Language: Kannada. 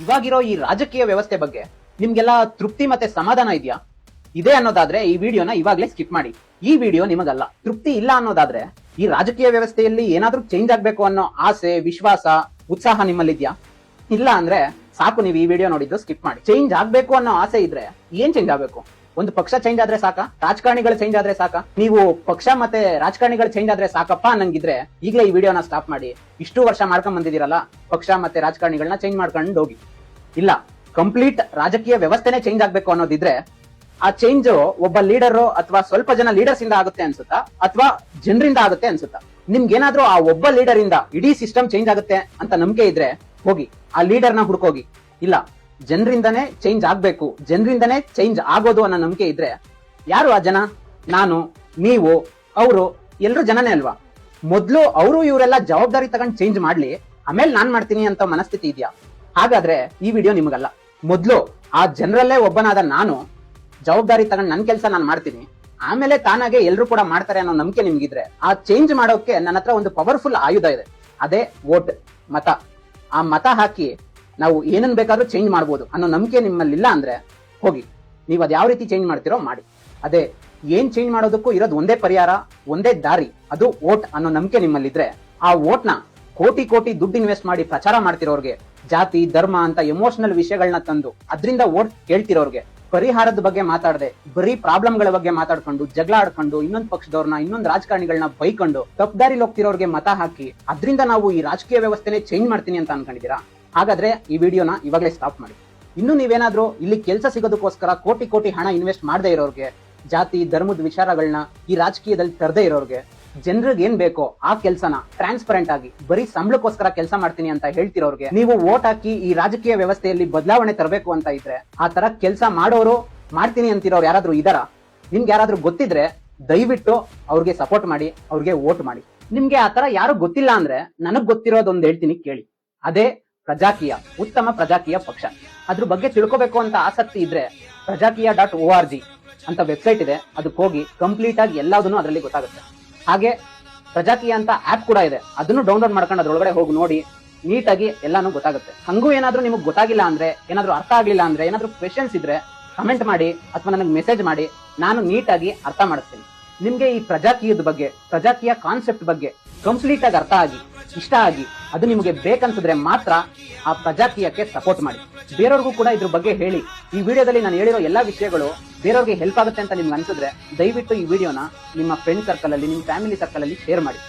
ಇವಾಗಿರೋ ಈ ರಾಜಕೀಯ ವ್ಯವಸ್ಥೆ ಬಗ್ಗೆ ನಿಮ್ಗೆಲ್ಲ ತೃಪ್ತಿ ಮತ್ತೆ ಸಮಾಧಾನ ಇದೆಯಾ? ಇದೆ ಅನ್ನೋದಾದ್ರೆ ಈ ವಿಡಿಯೋನ ಇವಾಗ್ಲೇ ಸ್ಕಿಪ್ ಮಾಡಿ. ಈ ವಿಡಿಯೋ ನಿಮಗಲ್ಲ. ತೃಪ್ತಿ ಇಲ್ಲ ಅನ್ನೋದಾದ್ರೆ ಈ ರಾಜಕೀಯ ವ್ಯವಸ್ಥೆಯಲ್ಲಿ ಏನಾದ್ರೂ ಚೇಂಜ್ ಆಗ್ಬೇಕು ಅನ್ನೋ ಆಸೆ, ವಿಶ್ವಾಸ, ಉತ್ಸಾಹ ನಿಮ್ಮಲ್ಲಿದ್ಯಾ? ಇಲ್ಲ ಅಂದ್ರೆ ಸಾಕು, ನೀವು ಈ ವಿಡಿಯೋ ನೋಡಿದ್ದು ಸ್ಕಿಪ್ ಮಾಡಿ. ಚೇಂಜ್ ಆಗ್ಬೇಕು ಅನ್ನೋ ಆಸೆ ಇದ್ರೆ ಏನ್ ಚೇಂಜ್ ಆಗ್ಬೇಕು? ಒಂದು ಪಕ್ಷ ಚೇಂಜ್ ಆದ್ರೆ ಸಾಕ? ರಾಜಕಾರಣಿಗಳು ಚೇಂಜ್ ಆದ್ರೆ ಸಾಕ? ನೀವು ಪಕ್ಷ ಮತ್ತೆ ರಾಜಕಾರಣಿಗಳು ಚೇಂಜ್ ಆದ್ರೆ ಸಾಕಪ್ಪ ಅನ್ನಂಗಿದ್ರೆ ಈಗಲೇ ಈ ವಿಡಿಯೋನ ಸ್ಟಾಪ್ ಮಾಡಿ. ಇಷ್ಟು ವರ್ಷ ಮಾಡ್ಕೊಂಡ್ ಬಂದಿದ್ದೀರಲ್ಲ, ಪಕ್ಷ ಮತ್ತೆ ರಾಜಕಾರಣಿಗಳನ್ನ ಚೇಂಜ್ ಮಾಡ್ಕೊಂಡು ಹೋಗಿ. ಇಲ್ಲ, ಕಂಪ್ಲೀಟ್ ರಾಜಕೀಯ ವ್ಯವಸ್ಥೆನೆ ಚೇಂಜ್ ಆಗ್ಬೇಕು ಅನ್ನೋದಿದ್ರೆ ಆ ಚೇಂಜ್ ಒಬ್ಬ ಲೀಡರ್ ಅಥವಾ ಸ್ವಲ್ಪ ಜನ ಲೀಡರ್ಸ್ ಇಂದ ಆಗುತ್ತೆ ಅನ್ಸುತ್ತಾ, ಅಥವಾ ಜನರಿಂದ ಆಗುತ್ತೆ ಅನ್ಸುತ್ತಾ? ನಿಮ್ಗೇನಾದ್ರೂ ಆ ಒಬ್ಬ ಲೀಡರ್ ಇಂದ ಇಡೀ ಸಿಸ್ಟಮ್ ಚೇಂಜ್ ಆಗುತ್ತೆ ಅಂತ ನಂಬಿಕೆ ಇದ್ರೆ ಹೋಗಿ ಆ ಲೀಡರ್ನ ಹುಡ್ಕೋಗಿ. ಇಲ್ಲ, ಜನರಿಂದನೇ ಚೇಂಜ್ ಆಗ್ಬೇಕು, ಜನರಿಂದನೇ ಚೇಂಜ್ ಆಗೋದು ಅನ್ನೋ ನಂಬಿಕೆ ಇದ್ರೆ ಯಾರು ಆ ಜನ? ನಾನು, ನೀವು, ಅವರು ಎಲ್ರು ಜನನೇ ಅಲ್ವಾ? ಮೊದ್ಲು ಅವರು ಇವರೆಲ್ಲ ಜವಾಬ್ದಾರಿ ತಗೊಂಡ್ ಚೇಂಜ್ ಮಾಡ್ಲಿ, ಆಮೇಲೆ ನಾನ್ ಮಾಡ್ತೀನಿ ಅಂತ ಮನಸ್ಥಿತಿ ಇದೆಯಾ? ಹಾಗಾದ್ರೆ ಈ ವಿಡಿಯೋ ನಿಮಗಲ್ಲ. ಮೊದ್ಲು ಆ ಜನರಲ್ಲೇ ಒಬ್ಬನಾದ ನಾನು ಜವಾಬ್ದಾರಿ ತಗೊಂಡ್ ನನ್ ಕೆಲಸ ನಾನು ಮಾಡ್ತೀನಿ, ಆಮೇಲೆ ತಾನಾಗೆ ಎಲ್ರು ಕೂಡ ಮಾಡ್ತಾರೆ ಅನ್ನೋ ನಂಬಿಕೆ ನಿಮ್ಗಿದ್ರೆ ಆ ಚೇಂಜ್ ಮಾಡೋಕೆ ನನ್ನ ಹತ್ರ ಒಂದು ಪವರ್ಫುಲ್ ಆಯುಧ ಇದೆ. ಅದೇ ವೋಟ್, ಮತ. ಆ ಮತ ಹಾಕಿ ನಾವು ಏನನ್ ಬೇಕಾದ್ರೂ ಚೇಂಜ್ ಮಾಡ್ಬೋದು ಅನ್ನೋ ನಂಬಿಕೆ ನಿಮ್ಮಲ್ಲಿ ಇಲ್ಲ ಅಂದ್ರೆ ಹೋಗಿ ನೀವು ಅದ್ ಯಾವ ರೀತಿ ಚೇಂಜ್ ಮಾಡ್ತಿರೋ ಮಾಡಿ. ಅದೇ ಏನ್ ಚೇಂಜ್ ಮಾಡೋದಕ್ಕೂ ಇರೋದು ಒಂದೇ ಪರಿಹಾರ, ಒಂದೇ ದಾರಿ, ಅದು ವೋಟ್ ಅನ್ನೋ ನಂಬಿಕೆ ನಿಮ್ಮಲ್ಲಿದ್ರೆ ಆ ವೋಟ್ ನ ಕೋಟಿ ಕೋಟಿ ದುಡ್ಡು ಇನ್ವೆಸ್ಟ್ ಮಾಡಿ ಪ್ರಚಾರ ಮಾಡ್ತಿರೋರ್ಗೆ, ಜಾತಿ ಧರ್ಮ ಅಂತ ಎಮೋಷನಲ್ ವಿಷಯಗಳನ್ನ ತಂದು ಅದರಿಂದ ವೋಟ್ ಕೇಳ್ತಿರೋರ್ಗೆ, ಪರಿಹಾರದ ಬಗ್ಗೆ ಮಾತಾಡದೆ ಬರೀ ಪ್ರಾಬ್ಲಮ್ಗಳ ಬಗ್ಗೆ ಮಾತಾಡ್ಕೊಂಡು ಜಗಳ ಆಡ್ಕೊಂಡು ಇನ್ನೊಂದು ಪಕ್ಷದವ್ರನ್ನ, ಇನ್ನೊಂದು ರಾಜಕಾರಣಿಗಳನ್ನ ಬೈಕೊಂಡು ತಪ್ಪದಾರಿಲಿ ಹೋಗ್ತಿರೋರ್ಗೆ ಮತ ಹಾಕಿ ಅದರಿಂದ ನಾವು ಈ ರಾಜಕೀಯ ವ್ಯವಸ್ಥೆನೆ ಚೇಂಜ್ ಮಾಡ್ತೀನಿ ಅಂತ ಅನ್ಕೊಂಡಿದೀರಾ? ಹಾಗಾದ್ರೆ ಈ ವಿಡಿಯೋನ ಇವಾಗಲೇ ಸ್ಟಾಪ್ ಮಾಡಿ. ಇನ್ನು ನೀವೇನಾದ್ರೂ ಇಲ್ಲಿ ಕೆಲಸ ಸಿಗೋದಕ್ಕೋಸ್ಕರ ಕೋಟಿ ಕೋಟಿ ಹಣ ಇನ್ವೆಸ್ಟ್ ಮಾಡದೇ ಇರೋರ್ಗೆ, ಜಾತಿ ಧರ್ಮದ ವಿಚಾರಗಳನ್ನ ಈ ರಾಜಕೀಯದಲ್ಲಿ ತರದೇ ಇರೋರ್ಗೆ, ಜನರಿಗೆ ಏನ್ ಬೇಕೋ ಆ ಕೆಲಸನ ಟ್ರಾನ್ಸ್ಪರೆಂಟ್ ಆಗಿ ಬರೀ ಸಂಬಳಕ್ಕೋಸ್ಕರ ಕೆಲಸ ಮಾಡ್ತೀನಿ ಅಂತ ಹೇಳ್ತಿರೋರ್ಗೆ, ನೀವು ವೋಟ್ ಹಾಕಿ ಈ ರಾಜಕೀಯ ವ್ಯವಸ್ಥೆಯಲ್ಲಿ ಬದಲಾವಣೆ ತರಬೇಕು ಅಂತ ಇದ್ರೆ ಆ ತರ ಕೆಲಸ ಮಾಡೋರು, ಮಾಡ್ತೀನಿ ಅಂತಿರೋರು ಯಾರಾದ್ರೂ ಇದಾರ? ನಿಮ್ಗೆ ಯಾರಾದ್ರೂ ಗೊತ್ತಿದ್ರೆ ದಯವಿಟ್ಟು ಅವ್ರಿಗೆ ಸಪೋರ್ಟ್ ಮಾಡಿ, ಅವ್ರಿಗೆ ವೋಟ್ ಮಾಡಿ. ನಿಮ್ಗೆ ಆ ತರ ಯಾರು ಗೊತ್ತಿಲ್ಲ ಅಂದ್ರೆ ನನಗ್ ಗೊತ್ತಿರೋದೊಂದು ಹೇಳ್ತೀನಿ ಕೇಳಿ. ಅದೇ ಪ್ರಜಾಕೀಯ, ಉತ್ತಮ ಪ್ರಜಾಕೀಯ ಪಕ್ಷ. ಅದ್ರ ಬಗ್ಗೆ ತಿಳ್ಕೊಬೇಕು ಅಂತ ಆಸಕ್ತಿ ಇದ್ರೆ ಪ್ರಜಾಕೀಯ.org ಅಂತ ವೆಬ್ಸೈಟ್ ಇದೆ, ಅದಕ್ಕೆ ಹೋಗಿ ಕಂಪ್ಲೀಟ್ ಆಗಿ ಎಲ್ಲದನ್ನು ಅದರಲ್ಲಿ ಗೊತ್ತಾಗುತ್ತೆ. ಹಾಗೆ ಪ್ರಜಾಕೀಯ ಅಂತ ಆಪ್ ಕೂಡ ಇದೆ, ಅದನ್ನು ಡೌನ್ಲೋಡ್ ಮಾಡ್ಕೊಂಡು ಅದ್ರೊಳಗಡೆ ಹೋಗಿ ನೋಡಿ, ನೀಟಾಗಿ ಎಲ್ಲಾನು ಗೊತ್ತಾಗುತ್ತೆ. ಹಂಗೂ ಏನಾದ್ರೂ ನಿಮಗೆ ಗೊತ್ತಾಗಿಲ್ಲ ಅಂದ್ರೆ, ಏನಾದ್ರೂ ಅರ್ಥ ಆಗ್ಲಿಲ್ಲ ಅಂದ್ರೆ, ಏನಾದ್ರೂ ಕ್ವೆಶನ್ಸ್ ಇದ್ರೆ ಕಮೆಂಟ್ ಮಾಡಿ ಅಥವಾ ನನಗೆ ಮೆಸೇಜ್ ಮಾಡಿ, ನಾನು ನೀಟಾಗಿ ಅರ್ಥ ಮಾಡಿಸ್ತೀನಿ. ನಿಮ್ಗೆ ಈ ಪ್ರಜಾಕೀಯದ ಬಗ್ಗೆ, ಪ್ರಜಾಕೀಯ ಕಾನ್ಸೆಪ್ಟ್ ಬಗ್ಗೆ ಕಂಪ್ಲೀಟ್ ಆಗಿ ಅರ್ಥ ಆಗಿ ಇಷ್ಟ ಆಗಿ ಅದು ನಿಮಗೆ ಬೇಕನ್ಸಿದ್ರೆ ಮಾತ್ರ ಆ ಪ್ರಜಾಕೀಯಕ್ಕೆ ಸಪೋರ್ಟ್ ಮಾಡಿ. ಬೇರೆಯವ್ರಿಗೂ ಕೂಡ ಇದ್ರ ಬಗ್ಗೆ ಹೇಳಿ. ಈ ವಿಡಿಯೋದಲ್ಲಿ ನಾನು ಹೇಳಿರೋ ಎಲ್ಲಾ ವಿಷಯಗಳು ಬೇರೆಯವ್ರಿಗೆ ಹೆಲ್ಪ್ ಆಗುತ್ತೆ ಅಂತ ನಿಮ್ಗೆ ಅನ್ಸಿದ್ರೆ ದಯವಿಟ್ಟು ಈ ವಿಡಿಯೋನ ನಿಮ್ಮ ಫ್ರೆಂಡ್ ಸರ್ಕಲ್ ಅಲ್ಲಿ, ನಿಮ್ಮ ಫ್ಯಾಮಿಲಿ ಸರ್ಕಲ್ ಅಲ್ಲಿ ಶೇರ್ ಮಾಡಿ.